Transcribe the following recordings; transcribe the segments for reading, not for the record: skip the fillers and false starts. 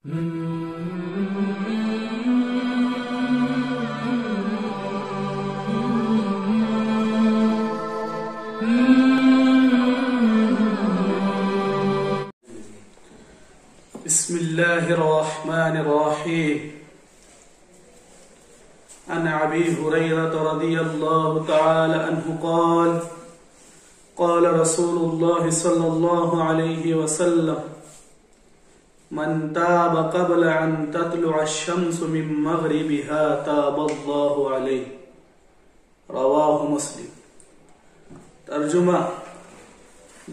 بسم الله الرحمن الرحيم. عن ابي هريره رضي الله تعالى عنه قال قال رسول الله صلى الله عليه وسلم من تاب قبل ان تطلع الشمس من مغربها تاب الله عليه. رواه مسلم. ترجمہ: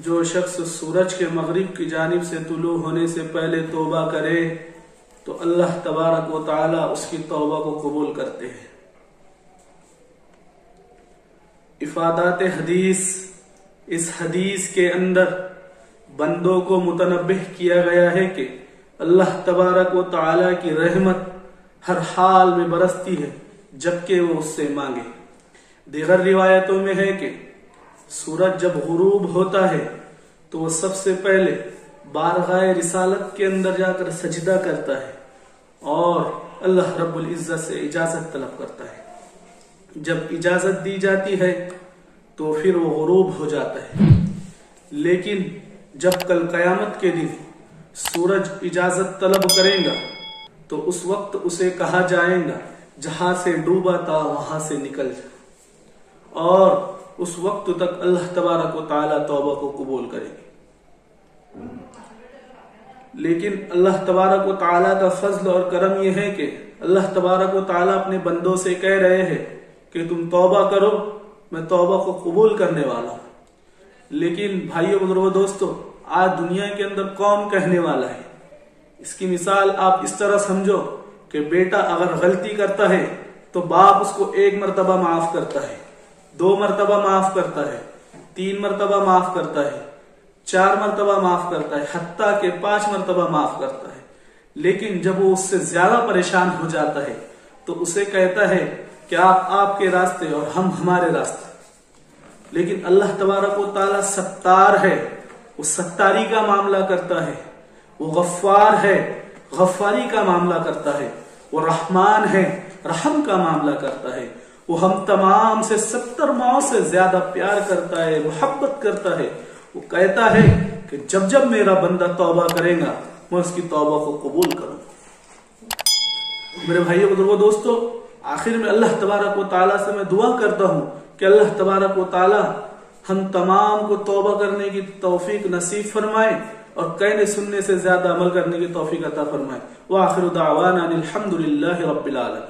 جو شخص سورج کے مغرب کی جانب سے طلوع ہونے سے پہلے توبہ کرے تو اللہ تبارک و تعالی اس کی توبہ کو قبول کرتے ہیں. افادات حدیث: اس حدیث کے اندر بندوں کو متنبہ کیا گیا ہے کہ اللہ تبارک و تعالی کی رحمت ہر حال میں برستی ہے جبکہ وہ اس سے مانگے. دیگر روایتوں میں ہے کہ سورج جب غروب ہوتا ہے تو وہ سب سے پہلے بارگاہ رسالت کے اندر جا کر سجدہ کرتا ہے اور اللہ رب العزت سے اجازت طلب کرتا ہے. جب اجازت دی جاتی ہے تو پھر وہ غروب ہو جاتا ہے. لیکن جب کل قیامت کے دن سورج اجازت طلب کرے گا تو اس وقت اسے کہا جائے گا جہاں سے ڈوبا تھا وہاں سے نکل جا، اور اس وقت تک اللہ تبارک و تعالی توبہ کو قبول کرے گی. لیکن اللہ تبارک و تعالی کا فضل اور کرم یہ ہے کہ اللہ تبارک و تعالی اپنے بندوں سے کہہ رہے ہیں کہ تم توبہ کرو، میں توبہ کو قبول کرنے والا ہوں. لیکن بھائیو بزرگو دوستو، آج دنیا کے اندر کون کہنے والا ہے؟ اس کی مثال آپ اس طرح سمجھو کہ بیٹا اگر غلطی کرتا ہے تو باپ اس کو 1 مرتبہ معاف کرتا ہے، 2 مرتبہ معاف کرتا ہے، 3 مرتبہ معاف کرتا ہے، 4 مرتبہ معاف کرتا ہے، حتیٰ کہ 5 مرتبہ معاف کرتا ہے. لیکن جب وہ اس سے زیادہ پریشان ہو جاتا ہے تو اسے کہتا ہے کہ آپ کے راستے اور ہم ہمارے راستے. لیکن اللہ تبارک و تعالی ستار ہے، وہ ستاری کا معاملہ کرتا ہے. وہ غفار ہے، غفاری کا معاملہ کرتا ہے. وہ رحمان ہے، رحم کا معاملہ کرتا ہے. وہ ہم تمام سے 70 ماؤں سے زیادہ پیار کرتا ہے، محبت کرتا ہے. وہ کہتا ہے کہ جب جب میرا بندہ توبہ کرے گا میں اس کی توبہ کو قبول کروں. میرے بھائیو بزرگو دوستو، آخر میں اللہ تبارک و تعالیٰ سے میں دعا کرتا ہوں کہ اللہ تبارک و تعالیٰ ہم تمام کو توبہ کرنے کی توفیق نصیب فرمائے اور کہنے سننے سے زیادہ عمل کرنے کی توفیق عطا فرمائے. وآخر دعوانا الحمد للہ رب العالمین.